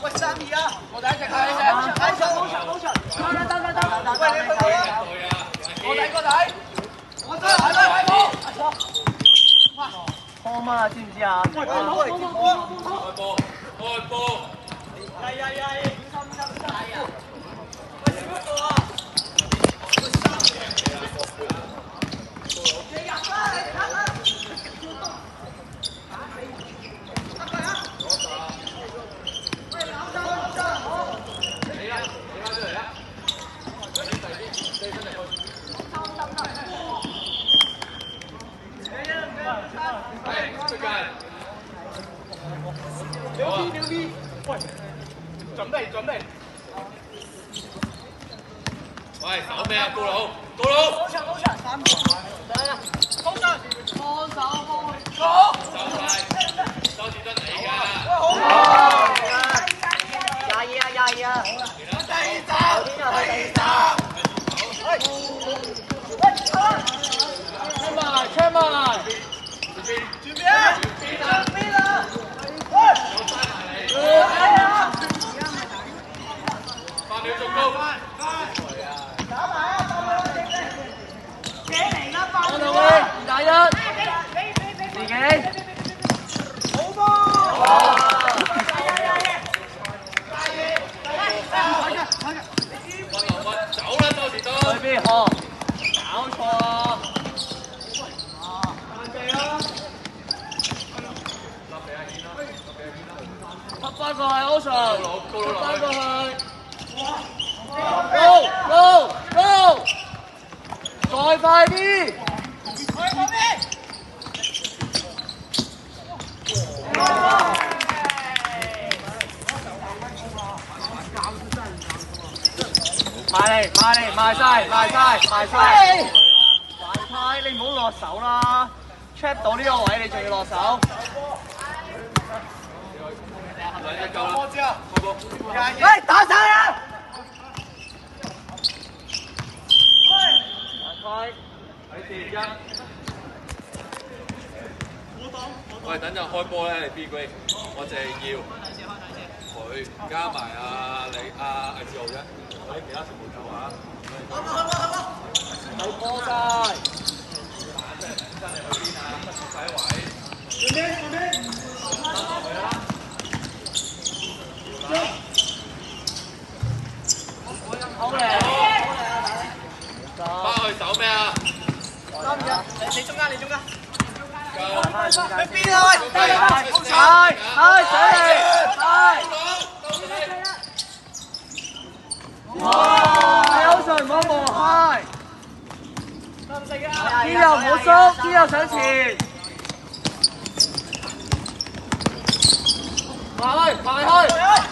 喂，3-2啊！我第一隻係你喂，你去啊！我睇。我真係拖乜啊？知唔知啊？開波！係。喂，少一個啊！牛逼！喂，準備！喂，守咩啊？高佬！好長，3個。好長，放手！好！守晒，收住得你㗎。好！廿二啊！第二集！出埋！住邊啊？8秒仲高。打埋啊！21，自己。好波！走啦，周時東。去邊？搞錯啊！執翻過去 Ocean， 執翻過去。Go！ 再快啲！賣晒！你唔好落手啦 ，trap 到呢個位你仲要落手。喂，打晒啊！喂，等陣開波咧，你 B grade， 我淨係要佢加埋你阿志豪啫，我啲其他全部走啊！係波晒。真係去邊啊？不住曬位。好靚！翻去守咩啊？你中間。夠。去邊啊？喂！上嚟！哇！有神唔好望開，之後唔好縮，之後上前。埋去！